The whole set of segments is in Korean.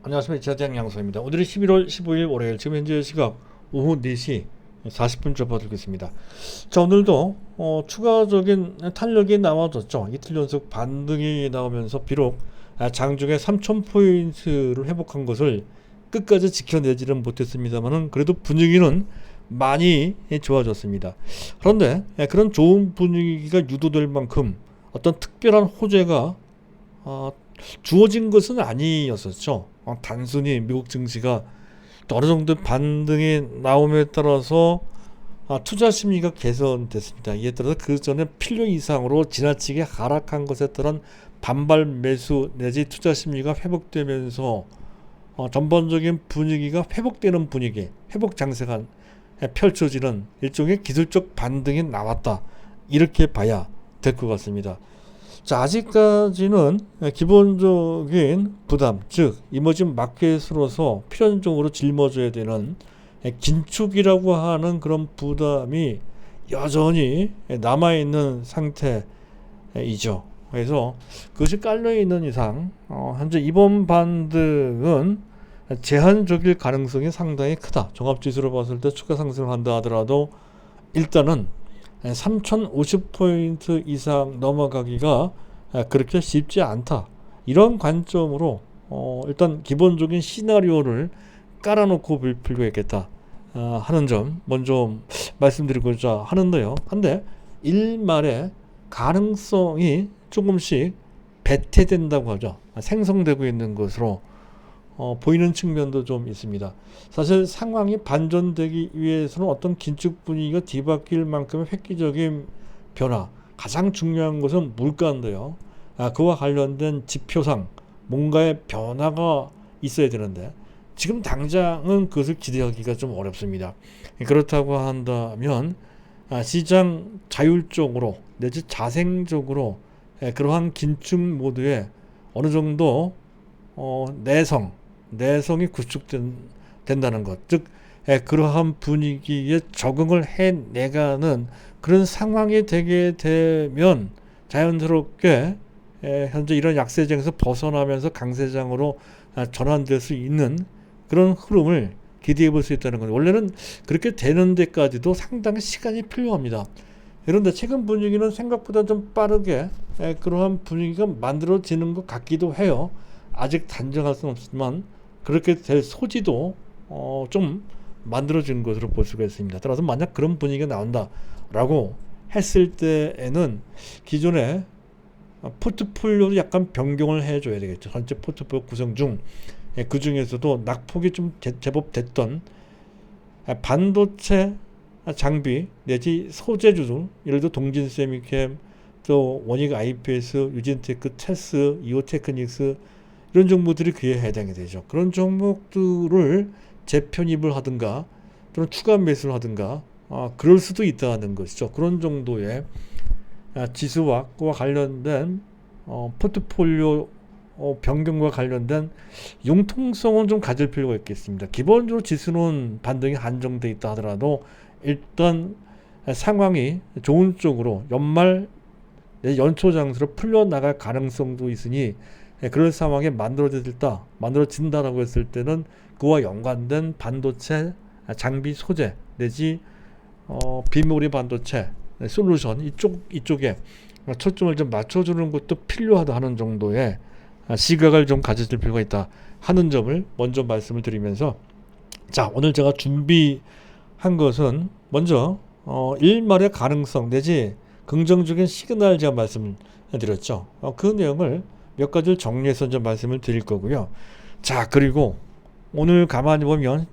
안녕하십니까. 저장 양소입니다. 오늘이 11월 15일 월요일, 지금 현재 시각 오후 4시 40분 접어들고 있습니다. 자, 오늘도 추가적인 탄력이 나와줬죠. 이틀 연속 반등이 나오면서 비록 장중에 3,000포인트를 회복한 것을 끝까지 지켜내지는 못했습니다만은 그래도 분위기는 많이 좋아졌습니다. 그런데 그런 좋은 분위기가 유도될 만큼 어떤 특별한 호재가 주어진 것은 아니었었죠. 단순히 미국 증시가 또 어느 정도 반등이 나옴에 따라서 투자 심리가 개선됐습니다. 이에 따라서 그 전에 필요 이상으로 지나치게 하락한 것에 따른 반발 매수 내지 투자 심리가 회복되면서 전반적인 분위기가 회복되는 분위기, 회복 장세가 펼쳐지는 일종의 기술적 반등이 나왔다. 이렇게 봐야 될 것 같습니다. 자, 아직까지는 기본적인 부담, 즉 이머징 마켓으로서 필연적으로 짊어져야 되는 긴축이라고 하는 그런 부담이 여전히 남아있는 상태이죠. 그래서 그것이 깔려있는 이상 현재 이번 반등은 제한적일 가능성이 상당히 크다. 종합지수로 봤을 때 추가 상승을 한다 하더라도 일단은 3050포인트 이상 넘어가기가 그렇게 쉽지 않다. 이런 관점으로 일단 기본적인 시나리오를 깔아놓고 볼 필요가 있겠다 하는 점 먼저 말씀드리고자 하는데요. 근데 일말의 가능성이 조금씩 배태된다고 하죠. 생성되고 있는 것으로 보이는 측면도 좀 있습니다. 사실 상황이 반전되기 위해서는 어떤 긴축 분위기가 뒤바뀔 만큼의 획기적인 변화, 가장 중요한 것은 물가인데요. 그와 관련된 지표상 뭔가의 변화가 있어야 되는데 지금 당장은 그것을 기대하기가 좀 어렵습니다. 그렇다고 한다면 시장 자율적으로 내지 자생적으로 그러한 긴축 모드에 어느 정도 내성이 구축된다는 것, 즉 그러한 분위기에 적응을 해내가는 그런 상황이 되게 되면 자연스럽게 현재 이런 약세장에서 벗어나면서 강세장으로 전환될 수 있는 그런 흐름을 기대해 볼 수 있다는 건 원래는 그렇게 되는 데까지도 상당히 시간이 필요합니다. 그런데 최근 분위기는 생각보다 좀 빠르게 그러한 분위기가 만들어지는 것 같기도 해요. 아직 단정할 수는 없지만 그렇게 될 소지도 좀 만들어진 것으로 볼 수가 있습니다. 따라서 만약 그런 분위기가 나온다라고 했을 때에는 기존의 포트폴리오도 약간 변경을 해줘야 되겠죠. 전체 포트폴리오 구성 중 그 중에서도 낙폭이 좀 제법 됐던 반도체 장비 내지 소재주, 예를 들어 동진 세미캠, 또 원익 IPS, 유진테크, 테스, 이오테크닉스 이런 종목들이 그에 해당이 되죠. 그런 종목들을 재편입을 하든가 또는 추가 매수를 하든가 그럴 수도 있다는 것이죠. 그런 정도의 지수와 관련된 포트폴리오 변경과 관련된 융통성은 좀 가질 필요가 있겠습니다. 기본적으로 지수는 반등이 한정돼 있다 하더라도 일단 상황이 좋은 쪽으로 연말 연초 장세로 풀려나갈 가능성도 있으니 그런 상황이 만들어진다라고 했을 때는 그와 연관된 반도체 장비 소재 내지 비메모리 반도체 솔루션 이쪽에 초점을 좀 맞춰주는 것도 필요하다 하는 정도의 시각을 좀 가질 필요가 있다 하는 점을 먼저 말씀을 드리면서, 자, 오늘 제가 준비한 것은 먼저 일말의 가능성 내지 긍정적인 시그널 제가 말씀을 드렸죠. 그 내용을 몇 가지를 정리해서 좀 말씀을 드릴 거고요. 자, 그리고 오늘 가만히 보면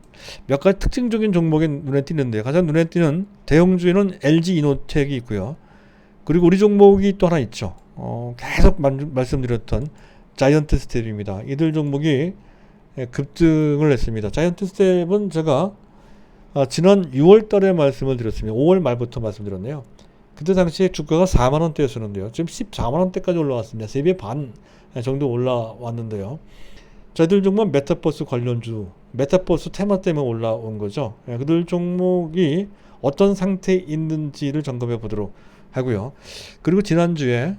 몇 가지 특징적인 종목이 눈에 띄는데 가장 눈에 띄는 대형주에는 LG 이노텍이 있고요. 그리고 우리 종목이 또 하나 있죠. 계속 말씀드렸던 자이언트 스텝입니다. 이들 종목이 급등을 했습니다. 자이언트 스텝은 제가 지난 6월 달에 말씀을 드렸습니다. 5월 말부터 말씀드렸네요. 그때 당시에 주가가 4만원대였었는데요. 지금 14만원대까지 올라왔습니다. 3배 반 정도 올라왔는데요. 저희들 종목은 메타버스 관련주, 메타버스 테마 때문에 올라온 거죠. 그들 종목이 어떤 상태에 있는지를 점검해 보도록 하고요. 그리고 지난주에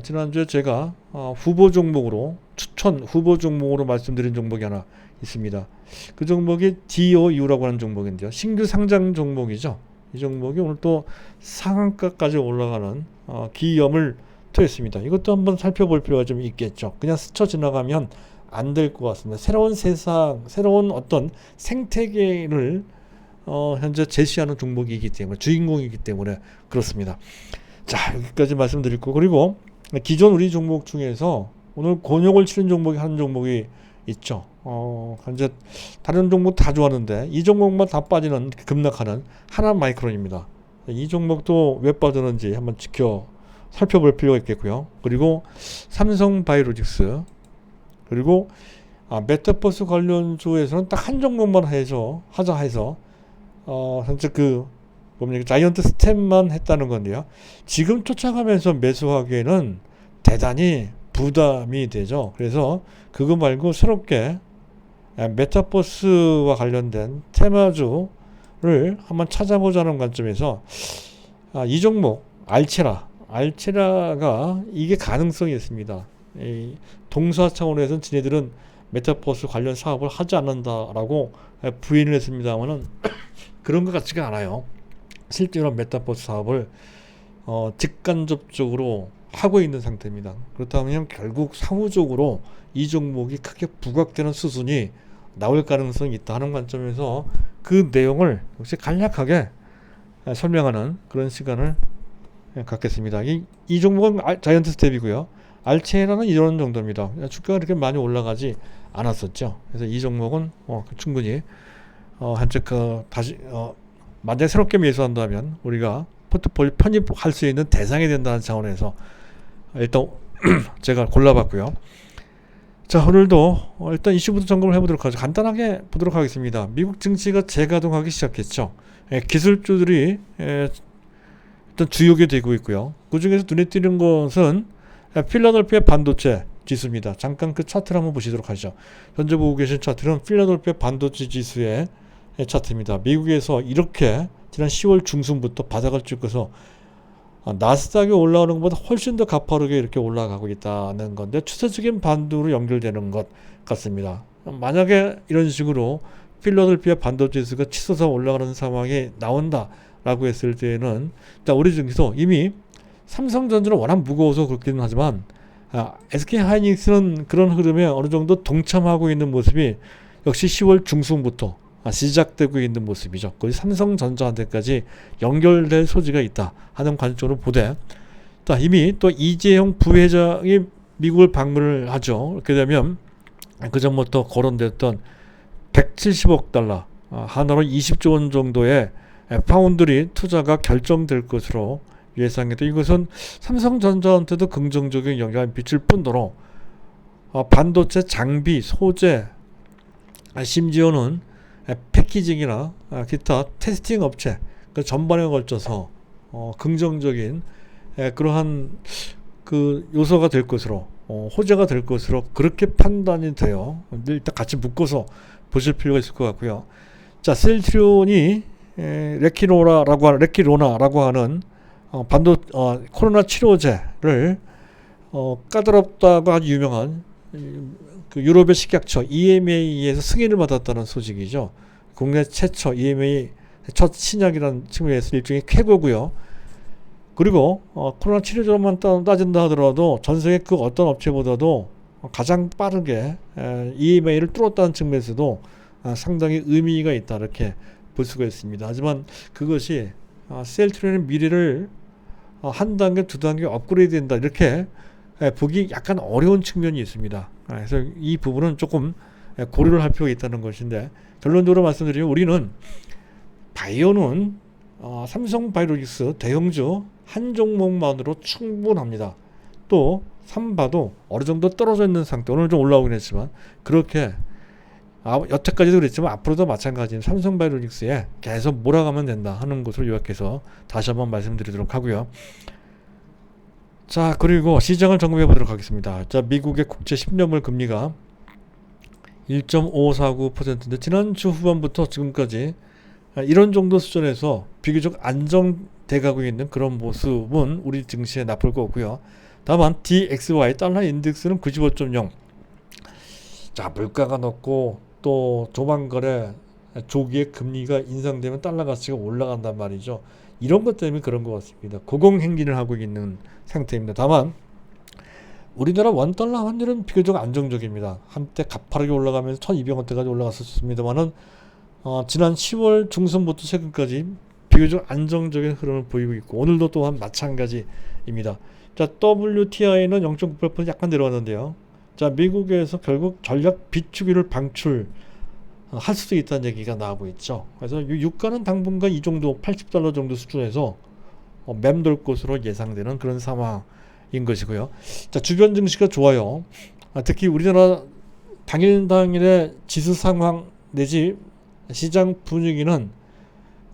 지난주에 제가 후보 종목으로 추천 후보 종목으로 말씀드린 종목이 하나 있습니다. 그 종목이 DOU라고 하는 종목인데요. 신규 상장 종목이죠. 이 종목이 오늘 또 상한가까지 올라가는 기염을 토했습니다. 이것도 한번 살펴볼 필요가 좀 있겠죠. 그냥 스쳐 지나가면 안 될 것 같습니다. 새로운 세상, 새로운 어떤 생태계를 현재 제시하는 종목이기 때문에, 주인공이기 때문에 그렇습니다. 자, 여기까지 말씀드리고, 그리고 기존 우리 종목 중에서 오늘 곤욕을 치른 종목이 한 종목이 있죠. 현재 다른 종목 다 좋았는데 이 종목만 다 빠지는, 급락하는 하나마이크론입니다. 이 종목도 왜 빠졌는지 한번 살펴볼 필요가 있겠고요. 그리고 삼성바이오로직스, 그리고 메타버스 관련주에서는 딱 한 종목만 하자 해서 현재 자이언트 스텝만 했다는 건데요. 지금 쫓아가면서 매수하기에는 대단히 부담이 되죠. 그래서 그거 말고 새롭게 메타버스와 관련된 테마주를 한번 찾아보자는 관점에서 이 종목 알체라가 이게 가능성이 있습니다. 이 동사 차원에서는 지네들은 메타버스 관련 사업을 하지 않는다라고 부인을 했습니다만은 그런 것 같지가 않아요. 실제로 메타버스 사업을 직간접적으로 하고 있는 상태입니다. 그렇다면 결국 사후적으로 이 종목이 크게 부각되는 수순이 나올 가능성이 있다 하는 관점에서 그 내용을 역시 간략하게 설명하는 그런 시간을 갖겠습니다. 이 종목은 자이언트 스텝이고요. 알체라는 이런 정도입니다. 주가가 그렇게 많이 올라가지 않았었죠. 그래서 이 종목은 충분히 현재 다시 만약에 새롭게 매수한다면 우리가 포트폴리오 편입할 수 있는 대상이 된다는 차원에서 일단 제가 골라봤고요. 자, 오늘도 일단 이슈부터 점검을 해보도록 하죠. 간단하게 보도록 하겠습니다. 미국 증시가 재가동하기 시작했죠. 기술주들이 일단 주요게 되고 있고요. 그 중에서 눈에 띄는 것은 필라델피아 반도체 지수입니다. 잠깐 그 차트를 한번 보시도록 하죠. 현재 보고 계신 차트는 필라델피아 반도체 지수의 차트입니다. 미국에서 이렇게 지난 10월 중순부터 바닥을 찍고서 나스닥이 올라오는 것보다 훨씬 더 가파르게 이렇게 올라가고 있다는 건데 추세적인 반도로 연결되는 것 같습니다. 만약에 이런 식으로 필라델피아 반도체 지수가 치솟아 올라가는 상황이 나온다라고 했을 때는 우리 중에서 이미 삼성전자는 워낙 무거워서 그렇기는 하지만 SK하이닉스는 그런 흐름에 어느 정도 동참하고 있는 모습이 역시 10월 중순부터 시작되고 있는 모습이죠. 거의 삼성전자한테까지 연결될 소지가 있다 하는 관점으로 보되, 이미 또 이재용 부회장이 미국을 방문을 하죠. 그렇게 되면 그 전부터 거론됐던 170억 달러, 하나로 20조 원 정도의 파운드리 투자가 결정될 것으로 예상해도 이것은 삼성전자한테도 긍정적인 영향을 미칠 뿐더러 반도체 장비, 소재, 심지어는 패키징이나 기타 테스팅 업체 그 전반에 걸쳐서 긍정적인 그러한 그 요소가 될 것으로 호재가 될 것으로 그렇게 판단이 돼요. 일단 같이 묶어서 보실 필요가 있을 것 같고요. 자, 셀트리온이 레키로나라고 하는 코로나 치료제를 까다롭다고 아주 유명한 그 유럽의 식약처 EMA에서 승인을 받았다는 소식이죠. 국내 최초 EMA 첫 신약이라는 측면에서 일종의 쾌거고요. 그리고 코로나 치료제만 따진다 하더라도 전 세계 그 어떤 업체보다도 가장 빠르게 EMA를 뚫었다는 측면에서도 상당히 의미가 있다 이렇게 볼 수가 있습니다. 하지만 그것이 셀트리온의 미래를 한 단계, 두 단계 업그레이드 된다 이렇게 보기 약간 어려운 측면이 있습니다. 그래서 이 부분은 조금 고려를 할 필요가 있다는 것인데, 결론적으로 말씀드리면 우리는 바이오는 삼성바이오로직스 대형주 한 종목만으로 충분합니다. 또 삼바도 어느 정도 떨어져 있는 상태, 오늘 좀 올라오긴 했지만 그렇게 여태까지도 그랬지만 앞으로도 마찬가지인 삼성바이오로직스에 계속 몰아가면 된다 하는 것으로 요약해서 다시 한번 말씀드리도록 하고요. 자, 그리고 시장을 점검해 보도록 하겠습니다. 자, 미국의 국채 10년물 금리가 1.549%인데 지난주 후반부터 지금까지 이런 정도 수준에서 비교적 안정돼 가고 있는 그런 모습은 우리 증시에 나쁠 거 없고요. 다만 DXY 달러 인덱스는 95.0. 자, 물가가 높고 또 조만간에 조기에 금리가 인상되면 달러 가치가 올라간단 말이죠. 이런 것 때문에 그런 것 같습니다. 고공행진을 하고 있는 상태입니다. 다만 우리나라 원달러 환율은 비교적 안정적입니다. 한때 가파르게 올라가면서 1200원대까지 올라갔었습니다만은 지난 10월 중순부터 최근까지 비교적 안정적인 흐름을 보이고 있고 오늘도 또한 마찬가지입니다. 자, WTI는 0.98% 약간 내려왔는데요. 자, 미국에서 결국 전략 비축유를 방출 할 수도 있다는 얘기가 나오고 있죠. 그래서 유가는 당분간 이 정도 80달러 정도 수준에서 맴돌 것으로 예상되는 그런 상황인 것이고요. 자, 주변 증시가 좋아요. 특히 우리나라 당일의 지수 상황 내지 시장 분위기는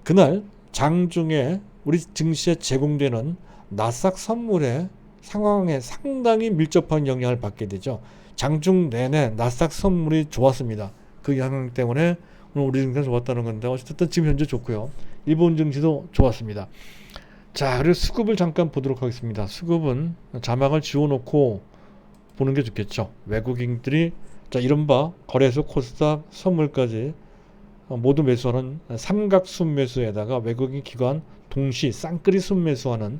그날 장중에 우리 증시에 제공되는 나스닥 선물의 상황에 상당히 밀접한 영향을 받게 되죠. 장중 내내 나스닥 선물이 좋았습니다. 그 영향 때문에 오늘 우리 증시가 좋았다는 건데 어쨌든 지금 현재 좋고요. 일본 증시도 좋았습니다. 자, 그리고 수급을 잠깐 보도록 하겠습니다. 수급은 자막을 지워놓고 보는 게 좋겠죠. 외국인들이 자, 이른바 거래소, 코스닥, 선물까지 모두 매수하는 삼각 순매수에다가 외국인 기관 동시 쌍끌이 순매수하는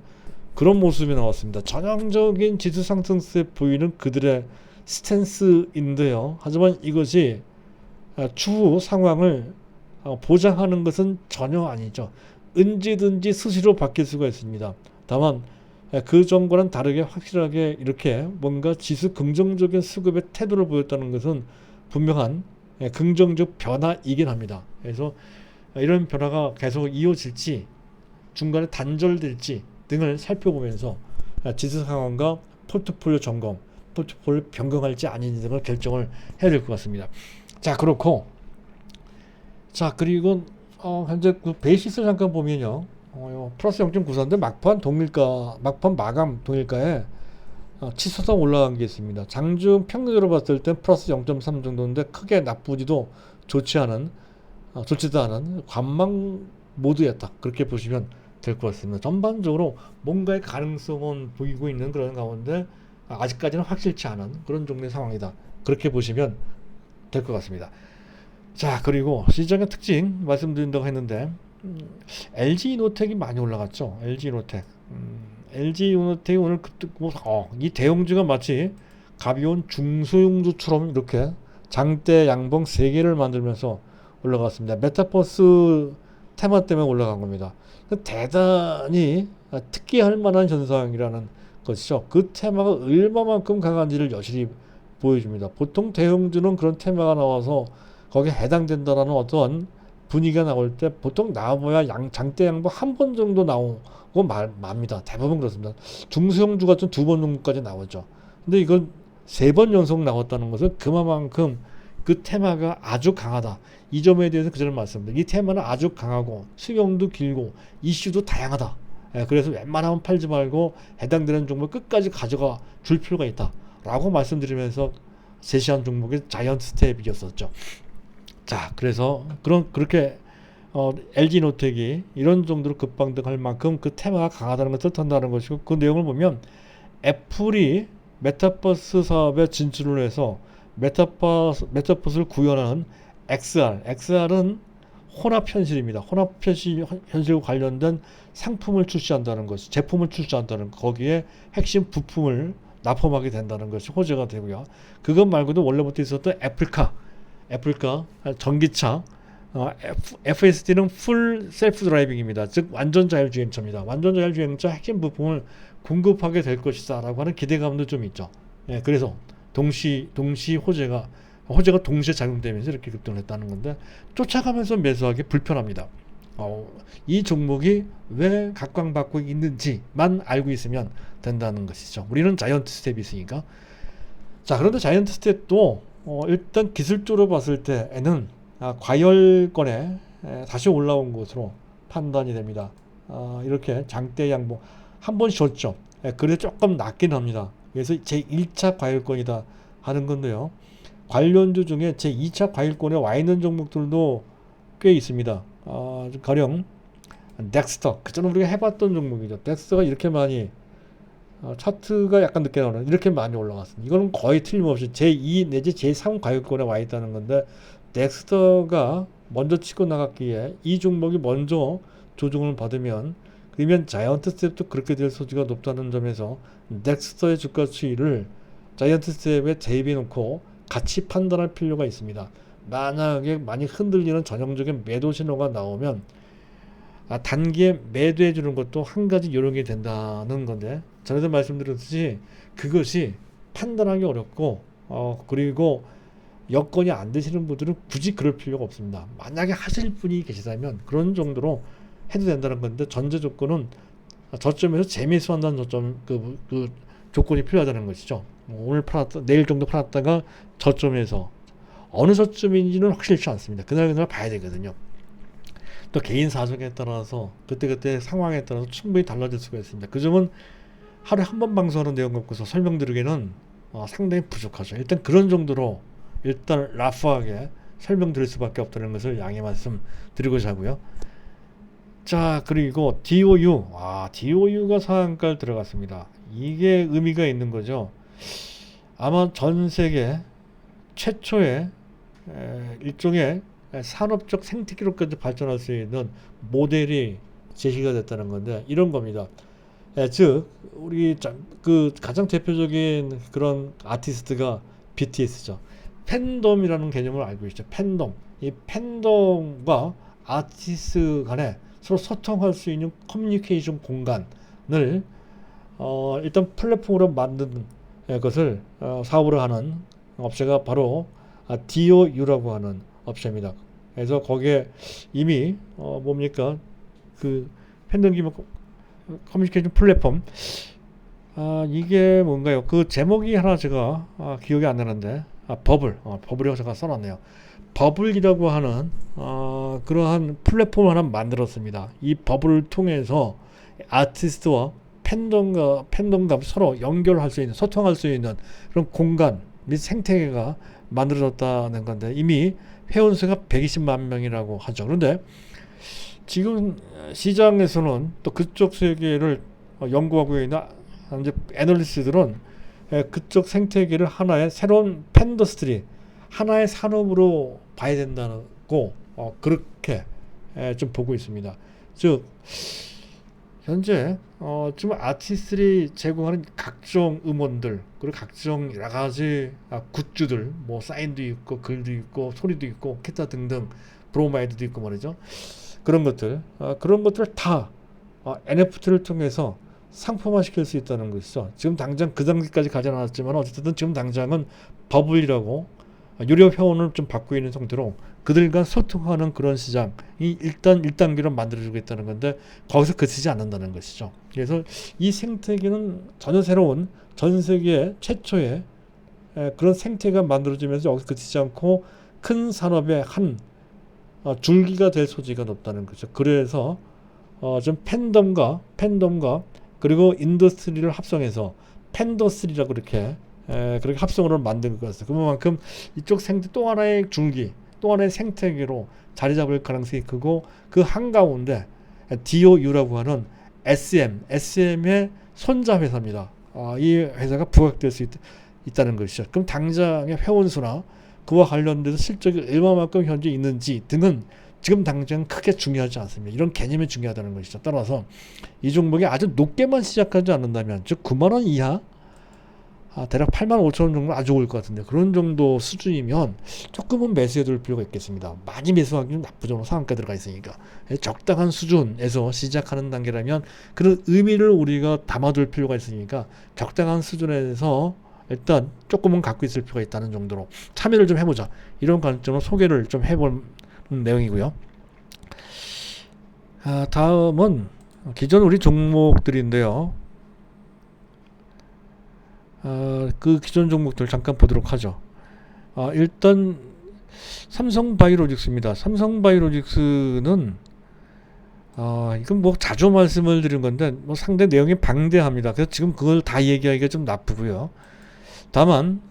그런 모습이 나왔습니다. 전형적인 지수 상승세 보이는 그들의 스탠스인데요. 하지만 이것이 추후 상황을 보장하는 것은 전혀 아니죠. 언제든지 수시로 바뀔 수가 있습니다. 다만 그 전과는 다르게 확실하게 이렇게 뭔가 지수 긍정적인 수급의 태도를 보였다는 것은 분명한 긍정적 변화이긴 합니다. 그래서 이런 변화가 계속 이어질지 중간에 단절될지 등을 살펴보면서 지수 상황과 포트폴리오 점검, 포트폴리오 변경할지 아닌지 등을 결정을 해야 될 것 같습니다. 자, 그렇고 자, 그리고 현재 그 베이시스를 잠깐 보면요. 플러스 0.94인데 막판 마감 동일가에 치솟아 올라간 게 있습니다. 장중 평균으로 봤을 때 플러스 0.3 정도인데 크게 나쁘지도 좋지도 않은 관망 모드였다. 그렇게 보시면 될 것 같습니다. 전반적으로 뭔가의 가능성은 보이고 있는 그런 가운데 아직까지는 확실치 않은 그런 종류의 상황이다. 그렇게 보시면 될 것 같습니다. 자, 그리고 시장의 특징 말씀드린다고 했는데 LG이노텍이 많이 올라갔죠. LG이노텍이 오늘 이 대형주가 마치 가벼운 중소형주처럼 이렇게 장대 양봉 3개를 만들면서 올라갔습니다. 메타버스 테마 때문에 올라간 겁니다. 대단히 특기할 만한 현상이라는 것이죠. 그 테마가 얼마만큼 강한지를 여실히 보여줍니다. 보통 대형주는 그런 테마가 나와서 거기에 해당된다라는 어떤 분위기가 나올 때 보통 나와봐야 장대 양봉 한 번 정도 나오고 맙니다. 대부분 그렇습니다. 중소형주 같은 2번 정도까지 나오죠. 근데 이건 3번 연속 나왔다는 것은 그만큼 그 테마가 아주 강하다. 이 점에 대해서 그전에 말씀드렸습니다. 이 테마는 아주 강하고 수명도 길고 이슈도 다양하다. 그래서 웬만하면 팔지 말고 해당되는 종목 끝까지 가져가 줄 필요가 있다. 라고 말씀드리면서 제시한 종목이 자이언트 스텝이었었죠. 자, 그래서 그렇게 LG노텍이 이런 정도로 급방등할 만큼 그 테마가 강하다는 것을 뜻한다는 것이고 그 내용을 보면 애플이 메타버스 사업에 진출을 해서 메타버스를 구현하는 XR은 혼합현실입니다. 혼합현실과 관련된 상품을 출시한다는 것이 제품을 출시한다는 거기에 핵심 부품을 납품하게 된다는 것이 호재가 되고요. 그것 말고도 원래부터 있었던 애플카 전기차 FSD는 풀 셀프 드라이빙입니다. 즉 완전 자율주행차입니다. 완전 자율주행차 핵심 부품을 공급하게 될 것이다 라고 하는 기대감도 좀 있죠. 그래서 동시 호재가 동시에 작용되면서 이렇게 급등을 했다는 건데 쫓아가면서 매수하기 불편합니다. 이 종목이 왜 각광받고 있는지만 알고 있으면 된다는 것이죠. 우리는 자이언트 스텝이 있으니까. 자, 그런데 자이언트 스텝도 일단 기술적으로 봤을 때에는 과열권에 다시 올라온 것으로 판단이 됩니다. 이렇게 장대 양봉 한 번 쉬었죠. 그래도 조금 낮긴 합니다. 그래서 제1차 과열권이다 하는 건데요. 관련주 중에 제2차 과열권에 와 있는 종목들도 꽤 있습니다. 가령 덱스터, 그전에 우리가 해봤던 종목이죠. 덱스터가 이렇게 많이 차트가 약간 늦게 나오는 이렇게 많이 올라갔습니다. 이거는 거의 틀림없이 제2 내지 제3 가격권에 와 있다는 건데 넥스터가 먼저 치고 나갔기에 이 종목이 먼저 조정을 받으면 그러면 자이언트 스텝도 그렇게 될 소지가 높다는 점에서 넥스터의 주가 추이를 자이언트 스텝에 대입해 놓고 같이 판단할 필요가 있습니다. 만약에 많이 흔들리는 전형적인 매도 신호가 나오면 단기에 매도해 주는 것도 한 가지 요령이 된다는 건데 전에도 말씀드렸듯이 그것이 판단하기 어렵고 그리고 여건이 안 되시는 분들은 굳이 그럴 필요가 없습니다. 만약에 하실 분이 계시다면 그런 정도로 해도 된다는 건데 전제 조건은 저점에서 재매수한다는 저점 그 조건이 필요하다는 것이죠. 오늘 팔았다 내일 정도 팔았다가 저점에서 어느 저점인지는 확실치 않습니다. 그날 봐야 되거든요. 또 개인 사정에 따라서 그때그때 상황에 따라서 충분히 달라질 수가 있습니다. 그 점은 하루에 한 번 방송하는 내용 갖고서 설명드리기는 상당히 부족하죠. 일단 그런 정도로 일단 라프하게 설명드릴 수밖에 없다는 것을 양해 말씀 드리고자 하고요. 자, 그리고 DOU DOU가 상한가를 들어갔습니다. 이게 의미가 있는 거죠. 아마 전 세계 최초의 일종의 산업적 생태계로까지 발전할 수 있는 모델이 제시가 됐다는 건데 이런 겁니다. 즉 우리 그 가장 대표적인 그런 아티스트가 BTS죠. 팬덤이라는 개념을 알고 있죠. 팬덤. 이 팬덤과 아티스트 간에 서로 소통할 수 있는 커뮤니케이션 공간을 일단 플랫폼으로 만든 것을 사업을 하는 업체가 바로 DOU라고 하는 업체입니다. 그래서 거기에 이미 뭡니까 그 팬덤 기반 커뮤니케이션 플랫폼 이게 뭔가요? 그 제목이 하나 제가 기억이 안 나는데 버블이라고 제가 써놨네요. 버블이라고 하는 그러한 플랫폼을 하나 만들었습니다. 이 버블을 통해서 아티스트와 팬덤과 서로 연결할 수 있는 소통할 수 있는 그런 공간 및 생태계가 만들어졌다는 건데 이미 회원수가 120만 명이라고 하죠. 그런데 지금 시장에서는 또 그쪽 세계를 연구하고 있는 이제 애널리스트들은 그쪽 생태계를 하나의 새로운 팬더스트리 하나의 산업으로 봐야 된다고 그렇게 좀 보고 있습니다. 즉 현재 지금 아티스트들이 제공하는 각종 음원들 그리고 각종 여러 가지 굿즈들 뭐 사인도 있고 글도 있고 소리도 있고 기타 등등 브로마이드도 있고 말이죠. 그런 것들 다 NFT를 통해서 상품화 시킬 수 있다는 것이죠. 지금 당장 그 단계까지 가지 않았지만 어쨌든 지금 당장은 버블이라고 유료 회원을 좀 받고 있는 상태로 그들과 소통하는 그런 시장이 일단 1단계로 만들어지고 있다는 건데 거기서 그치지 않는다는 것이죠. 그래서 이 생태계는 전혀 새로운 전 세계 최초의 그런 생태계가 만들어지면서 여기서 그치지 않고 큰 산업의 한 줄기가 될 소지가 높다는 거죠. 그래서 좀 팬덤과 그리고 인더스트리를 합성해서 팬더스트리라고 그렇게 합성으로 만든 것 같습니다. 그만큼 이쪽 생태 또 하나의 줄기, 또 하나의 생태계로 자리 잡을 가능성이 크고 그 한가운데 DOU라고 하는 SM의 손자 회사입니다. 이 회사가 부각될 수 있다는 것이죠. 그럼 당장의 회원수나 그와 관련돼서 실적이 얼마만큼 현재 있는지 등은 지금 당장 크게 중요하지 않습니다. 이런 개념이 중요하다는 것이죠. 따라서 이 종목이 아주 높게만 시작하지 않는다면 즉 9만원 이하 대략 8만 5천 원 정도 아주 좋을 것 같은데 그런 정도 수준이면 조금은 매수해 둘 필요가 있겠습니다. 많이 매수하기는 나쁘죠. 상한가 들어가 있으니까. 적당한 수준에서 시작하는 단계라면 그런 의미를 우리가 담아둘 필요가 있으니까 적당한 수준에서 일단 조금은 갖고 있을 필요가 있다는 정도로 참여를 좀 해보자. 이런 관점으로 소개를 좀 해볼 내용이고요. 다음은 기존 우리 종목들인데요. 그 기존 종목들 잠깐 보도록 하죠. 일단 삼성바이오로직스입니다. 삼성바이오로직스는 이건 뭐 자주 말씀을 드린 건데 뭐 상당히 내용이 방대합니다. 그래서 지금 그걸 다 얘기하기가 좀 나쁘고요. 다만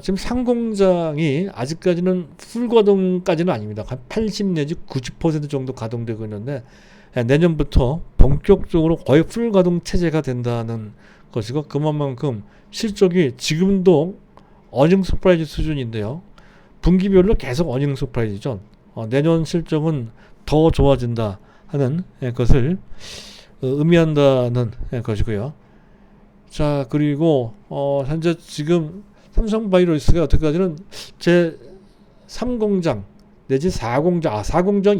지금 상공장이 아직까지는 풀 가동까지는 아닙니다. 한 80 내지 90% 정도 가동되고 있는데 내년부터 본격적으로 거의 풀 가동 체제가 된다는 것이고 그만큼 실적이 지금도 어닝 서프라이즈 수준인데요. 분기별로 계속 어닝 서프라이즈죠. 내년 실적은 더 좋아진다 하는 것을 의미한다는 것이고요. 자, 그리고 현재 지금 삼성바이오로직스가 어떻게까지는 제 3공장 내지 4공장 4공장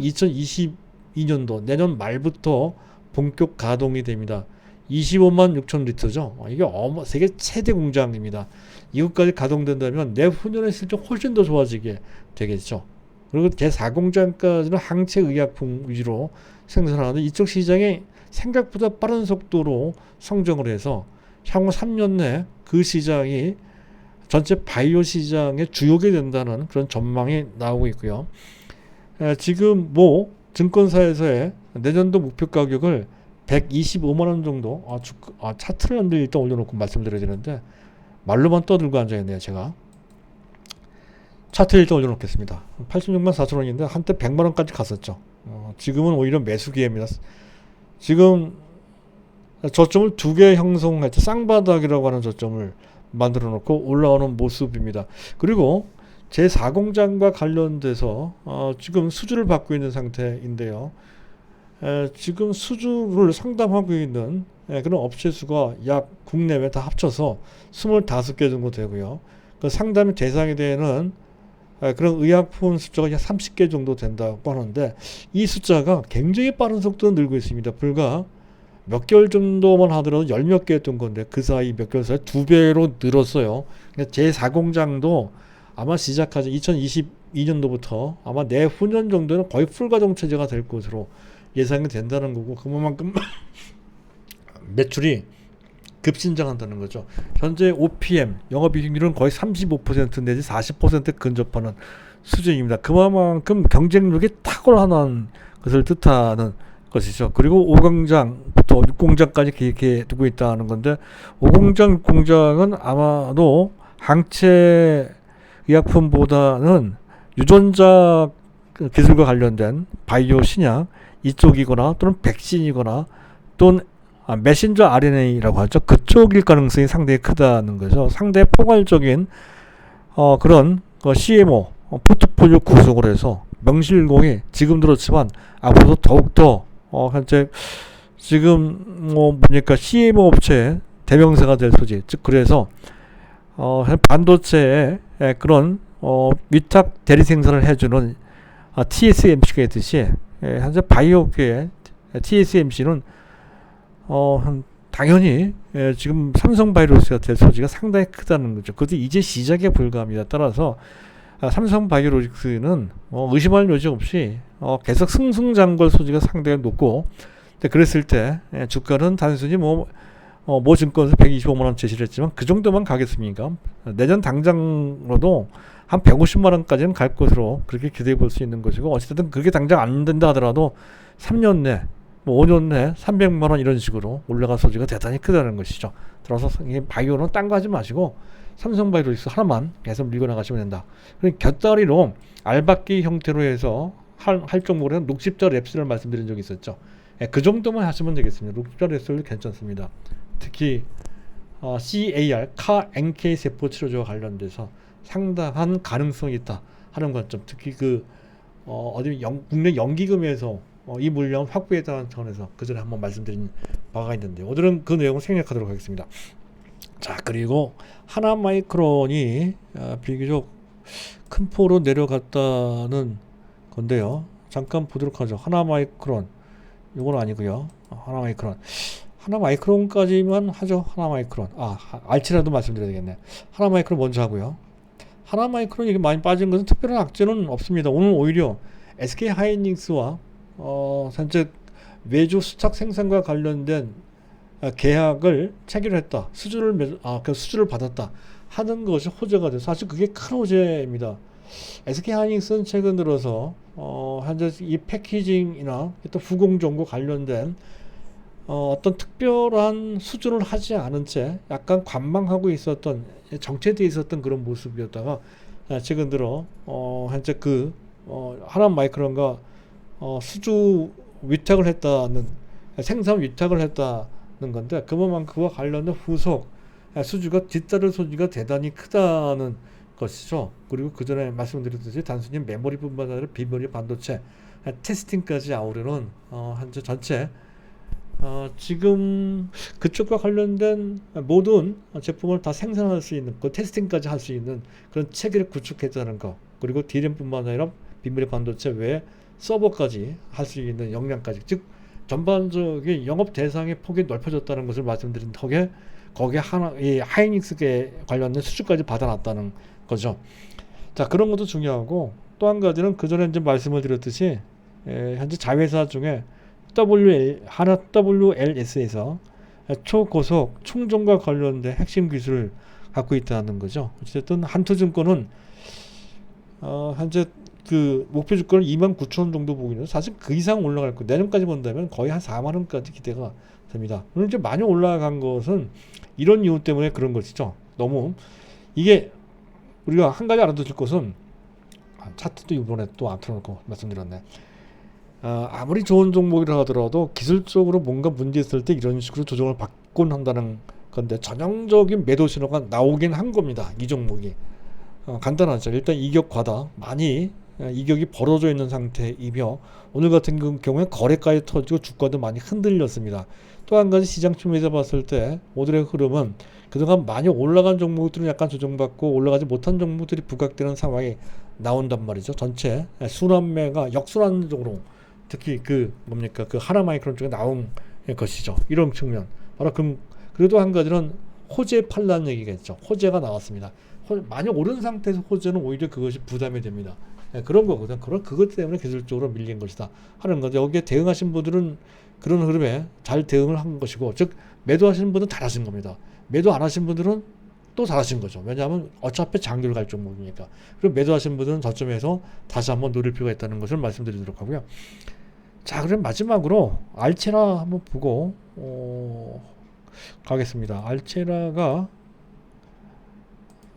2022년도 내년 말부터 본격 가동이 됩니다. 25만 6천 리터죠. 이게 세계 최대 공장입니다. 이것까지 가동된다면 내후년의 실적 훨씬 더 좋아지게 되겠죠. 그리고 제4공장까지는 항체 의약품 위주로 생산하는데 이쪽 시장이 생각보다 빠른 속도로 성장을 해서 향후 3년 내 그 시장이 전체 바이오 시장의 주요가 된다는 그런 전망이 나오고 있고요. 지금 증권사에서의 내년도 목표 가격을 125만 원 정도 차트를 한번 일단 올려놓고 말씀드려야 되는데 말로만 떠들고 앉아있네요. 제가 차트 일단 올려놓겠습니다. 86만 4천 원인데 한때 100만 원까지 갔었죠. 지금은 오히려 매수 기회입니다. 지금 저점을 두 개 형성했죠. 쌍바닥이라고 하는 저점을 만들어 놓고 올라오는 모습입니다. 그리고 제4공장과 관련돼서 지금 수주를 받고 있는 상태인데요. 지금 수주를 상담하고 있는 그런 업체 수가 약 국내외 다 합쳐서 25개 정도 되고요. 그 상담의 대상이 되는 그런 의약품 숫자가 약 30개 정도 된다고 하는데 이 숫자가 굉장히 빠른 속도로 늘고 있습니다. 불과 몇 개월 정도만 하더라도 10몇 개였던 건데 그 사이 몇 개월 사이 2배로 늘었어요. 제4공장도 아마 시작하지 2022년도부터 아마 내후년 정도는 거의 풀가동 체제가 될 것으로 예상이 된다는 거고 그만큼 매출이 급신장한다는 거죠. 현재 OPM 영업이익률은 거의 35% 내지 40% 근접하는 수준입니다. 그만큼 경쟁력이 탁월한 것을 뜻하는 것이죠. 그리고 5공장부터 6공장까지 계획해 두고 있다는 건데 5공장, 6공장은 아마도 항체 의약품보다는 유전자 기술과 관련된 바이오 신약 이쪽이거나 또는 백신이거나 또는 메신저 RNA라고 하죠. 그쪽일 가능성이 상당히 크다는 거죠. 상당히 포괄적인 그런 CMO 포트폴리오 구성을 해서 명실공히 지금 그렇지만 앞으로도 더욱더 현재 지금 보니까 CMO 업체 대명사가 될 소지. 즉 그래서 반도체에 그런 위탁 대리 생산을 해주는 TSMC가 있듯이 현재 바이오계의 TSMC는 당연히 지금 삼성바이오로직스가 될 소지가 상당히 크다는 거죠. 그것도 이제 시작에 불과합니다. 따라서 삼성바이오로직스는 의심할 여지 없이 계속 승승장구할 소지가 상당히 높고 그랬을 때 주가는 단순히 모 증권에서 125만 원 제시를 했지만 그 정도만 가겠습니까? 내년 당장으로도 한 150만 원까지는 갈 것으로 그렇게 기대해 볼 수 있는 것이고 어쨌든 그게 당장 안 된다 하더라도 3년 내 5년 내 300만 원 이런 식으로 올라갈 소지가 대단히 크다는 것이죠. 들어서 바이오는 딴 거 하지 마시고 삼성바이오로직스 하나만 계속 밀고 나가시면 된다. 그리고 곁다리로 알박기 형태로 해서 할 종목으로 해서 녹십자 랩스를 말씀드린 적이 있었죠. 그 정도만 하시면 되겠습니다. 녹십자 랩스도 괜찮습니다. 특히 CAR, NK 세포 치료제와 관련돼서 상당한 가능성이 있다 하는 관점. 특히 국내 연기금에서 이 물량 확보했다는 차원에서 그 전에 한번 말씀드린 바가 있는데 오늘은 그 내용을 생략하도록 하겠습니다. 자, 그리고 하나마이크론이 비교적 큰 폭으로 내려갔다는 건데요. 잠깐 보도록 하죠. 하나마이크론 이건 아니고요. 하나마이크론까지만 하죠. 하나마이크론 알치라도 말씀드려야 되겠네. 하나마이크론 먼저 하고요. 하나마이크론 이게 많이 빠진 것은 특별한 악재는 없습니다. 오늘 오히려 SK하이닉스와 현재 외주 수착 생산과 관련된 계약을 체결했다. 수주를 받았다 하는 것이 호재가 돼서 사실 그게 큰 호재입니다. SK하이닉스는 최근 들어서 현재 이 패키징이나 또 후공정과 관련된 어떤 특별한 수주를 하지 않은 채 약간 관망하고 있었던 정체되어 있었던 그런 모습이었다가 최근 들어 현재 하나마이크론과 수주 위탁을 했다는 생산 위탁을 했다는 건데 그만큼 그와 관련된 후속 수주가 뒤따를 소지가 대단히 크다는 것이죠. 그리고 그 전에 말씀드렸듯이 단순히 메모리뿐만 아니라 비메모리 반도체 테스팅까지 아우르는 현재 전체 지금 그쪽과 관련된 모든 제품을 다 생산할 수 있는 그 테스팅까지 할 수 있는 그런 체계를 구축했다는 거, 그리고 D램뿐만 아니라 비메모리 반도체 외에 서버까지 할 수 있는 역량까지, 즉 전반적인 영업 대상의 폭이 넓혀졌다는 것을 말씀드린 덕에 거기에 이 하이닉스에 관련된 수주까지 받아놨다는 거죠. 자, 그런 것도 중요하고, 또 한 가지는 그 전에 이제 말씀을 드렸듯이 현재 자회사 중에 하나 WLS에서 초고속 충전과 관련된 핵심 기술을 갖고 있다는 거죠. 어쨌든 한투증권은 현재 그 목표 주가를 29,000원 정도 보고 있는데 사실 그 이상 올라갈 거, 내년까지 본다면 거의 한 4만 원까지 기대가 됩니다. 물론 이제 많이 올라간 것은 이런 이유 때문에 그런 것이죠. 너무 이게 우리가 한 가지 알아두실 것은, 차트도 이번에 또 안 틀어놓고 말씀드렸네. 아무리 좋은 종목이라 하더라도 기술적으로 뭔가 문제 있을 때 이런 식으로 조정을 받곤 한다는 건데, 전형적인 매도 신호가 나오긴 한 겁니다. 이 종목이 간단하죠. 일단 이격 과다, 많이 이격이 벌어져 있는 상태이며, 오늘 같은 경우에 거래가에 터지고 주가도 많이 흔들렸습니다. 또 한 가지 시장 측면에서 봤을 때 오늘의 흐름은 그동안 많이 올라간 종목들은 약간 조정받고 올라가지 못한 종목들이 부각되는 상황이 나온단 말이죠. 전체 순환매가 역순환적으로, 특히 그 뭡니까, 그 하나마이크론 쪽에 나온 것이죠. 이런 측면. 바로 그래도 한 가지는 호재 팔란 얘기겠죠. 호재가 나왔습니다. 많이 오른 상태에서 호재는 오히려 그것이 부담이 됩니다. 그런 거거든. 그것 때문에 기술적으로 밀린 것이다 하는 거죠. 여기에 대응하신 분들은 그런 흐름에 잘 대응을 한 것이고, 즉 매도하시는 분은 잘하신 겁니다. 매도 안 하신 분들은 또 잘하신 거죠. 왜냐하면 어차피 장기로 갈 종목이니까. 그리고 매도하신 분들은 저점에서 다시 한번 노릴 필요가 있다는 것을 말씀드리도록 하고요. 자, 그럼 마지막으로 알체라 한번 보고 가겠습니다. 알체라가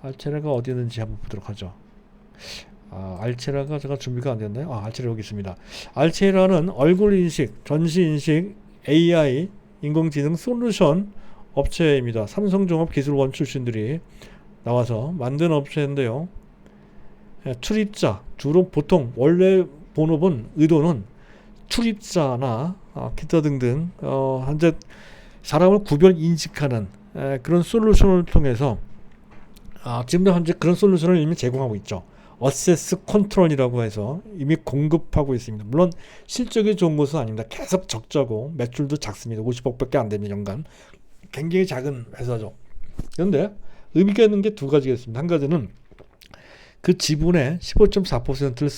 어디 있는지 한번 보도록 하죠. 알체라가 제가 준비가 안 됐나요? 알체라 여기 있습니다. 알체라는 얼굴 인식, 전시 인식, AI, 인공지능 솔루션 업체입니다. 삼성종합기술원 출신들이 나와서 만든 업체인데요. 출입자, 주로 보통 원래 본업은 의도는 출입자나 기타 등등 현재 사람을 구별 인식하는 그런 솔루션을 통해서 지금도 현재 그런 솔루션을 이미 제공하고 있죠. 어세스 컨트롤이라고 해서 이미 공급하고 있습니다. 물론 실적이 좋은 것은 아닙니다. 계속 적자고 매출도 작습니다. 50억밖에 안 됩니다. 연간. 굉장히 작은 회사죠. 그런데 의미가 있는 게 두 가지겠습니다. 한 가지는 그 지분의 15.4%를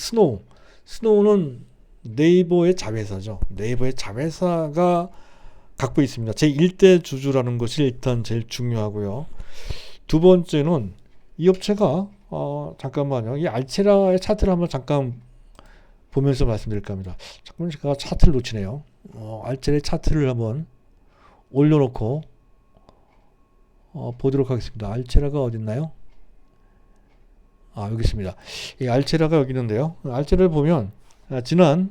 스노우는 네이버의 자회사죠. 네이버의 자회사가 갖고 있습니다. 제1대 주주라는 것이 일단 제일 중요하고요. 두 번째는 이 업체가 잠깐만요. 이 알체라의 차트를 한번 잠깐 보면서 말씀드릴까 합니다. 잠깐만, 제가 차트를 놓치네요. 알체라의 차트를 한번 올려놓고 보도록 하겠습니다. 알체라가 어디 있나요? 여기 있습니다. 이 알체라가 여기 있는데요. 알체라를 보면 지난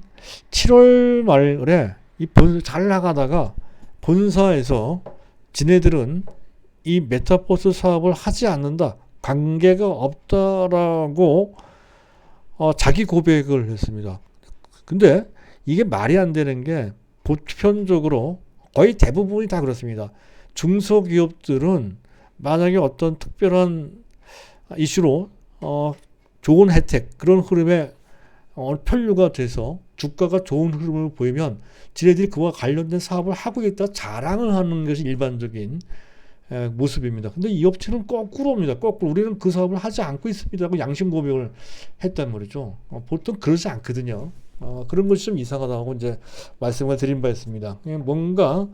7월 말에 잘 나가다가 본사에서 지네들은 이 메타버스 사업을 하지 않는다, 관계가 없다라고 자기 고백을 했습니다. 근데 이게 말이 안 되는 게 보편적으로 거의 대부분이 다 그렇습니다. 중소기업들은 만약에 어떤 특별한 이슈로 좋은 혜택, 그런 흐름에 편류가 돼서 주가가 좋은 흐름을 보이면 지네들이 그와 관련된 사업을 하고 있다 자랑을 하는 것이 일반적인 모습입니다. 근데 이 업체는 거꾸로입니다. 거꾸로 우리는 그 사업을 하지 않고 있습니다 하고 양심 고백을 했단 말이죠. 보통 그러지 않거든요. 그런 것이 좀 이상하다고 이제 말씀을 드린 바 있습니다. 뭔가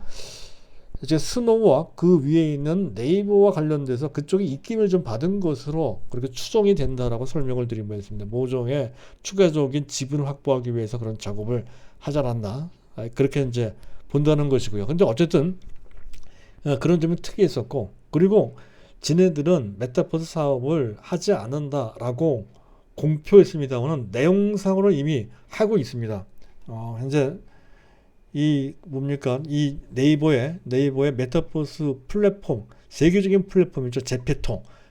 이제 스노우와 그 위에 있는 네이버와 관련돼서 그쪽이 입김을 좀 받은 것으로 그렇게 추정이 된다라고 설명을 드린 바 있습니다. 모종의 추가적인 지분을 확보하기 위해서 그런 작업을 하지 않았나, 그렇게 이제 본다는 것이고요. 근데 어쨌든 그런 점이 특이했었고, 그리고 지네들은 메타버스 사업을 하지 않는다라고 공표했습니다만은 내용상으로 이미 하고 있습니다. 현재 이 뭡니까? 이 네이버의 메타버스 플랫폼, 세계적인 플랫폼이죠.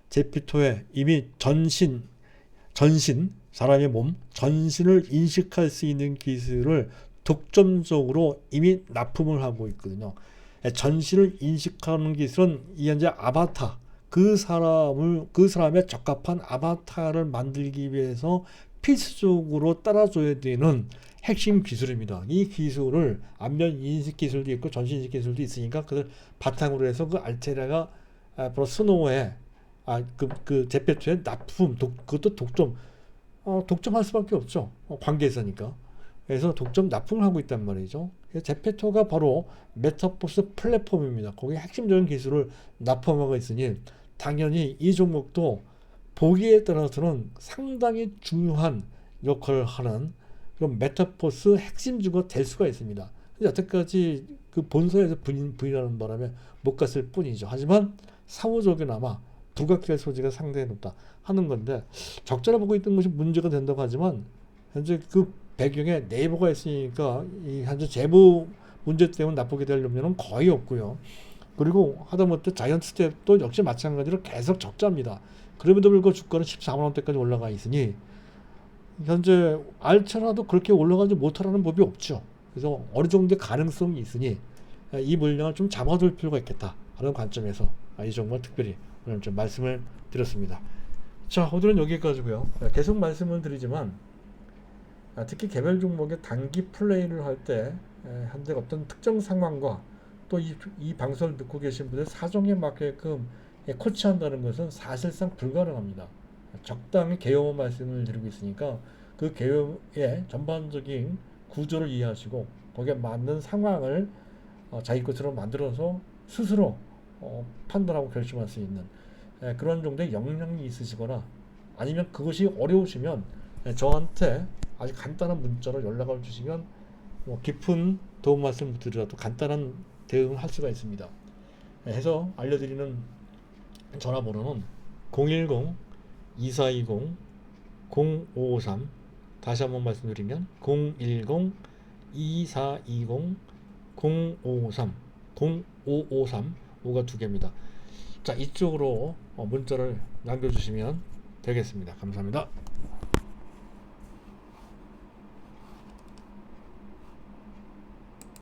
제피토에 이미 전신 사람의 몸 전신을 인식할 수 있는 기술을 독점적으로 이미 납품을 하고 있거든요. 전신을 인식하는 기술은 이 현재 아바타, 그 사람의 적합한 아바타를 만들기 위해서 필수적으로 따라줘야 되는 핵심 기술입니다. 이 기술을 안면 인식 기술도 있고 전신 인식 기술도 있으니까 그걸 바탕으로 해서 그 알테리아가 앞으로 스노우에 그 제페토의 납품, 그것도 독점할 수밖에 없죠. 관계에서니까. 그래서 독점 납품을 하고 있단 말이죠. 제페토가 바로 메타버스 플랫폼입니다. 거기에 핵심적인 기술을 납품하고 있으니 당연히 이 종목도 보기에 따라서는 상당히 중요한 역할을 하는 그런 메타버스 핵심주가 될 수가 있습니다. 여태까지 그 본사에서 부인하는 바람에 못 갔을 뿐이죠. 하지만 사후적이나마 부각될 소지가 상당히 높다 하는 건데, 적자를 보고 있던 것이 문제가 된다고 하지만 현재 그 배경에 네이버가 있으니까 이 현재 재무 문제 때문에 나쁘게 될 염려는 거의 없고요. 그리고 하다못해 자이언트스텝도 역시 마찬가지로 계속 적자입니다. 그럼에도 불구하고 주가는 14만 원대까지 올라가 있으니 현재 알차라도 그렇게 올라가지 못하라는 법이 없죠. 그래서 어느 정도의 가능성이 있으니 이 물량을 좀 잡아둘 필요가 있겠다 하는 관점에서 이 종목을 특별히 오늘 좀 말씀을 드렸습니다. 자, 오늘은 여기까지고요. 계속 말씀을 드리지만 특히 개별 종목의 단기 플레이를 할 때 현재 어떤 특정 상황과 또 이 방송을 듣고 계신 분들 사정에 맞게끔 코치한다는 것은 사실상 불가능합니다. 적당히 개요만 말씀을 드리고 있으니까 그 개요의 전반적인 구조를 이해하시고 거기에 맞는 상황을 자기 것으로 만들어서 스스로 판단하고 결심할 수 있는 그런 정도의 역량이 있으시거나 아니면 그것이 어려우시면 저한테 아주 간단한 문자로 연락을 주시면 깊은 도움 말씀을 드리더라도 간단한 대응을 할 수가 있습니다. 해서 알려드리는 전화번호는 010-2420-0553, 다시 한번 말씀드리면 010-2420-0553, 0553, 5가 두 개입니다. 자, 이쪽으로 문자를 남겨주시면 되겠습니다. 감사합니다.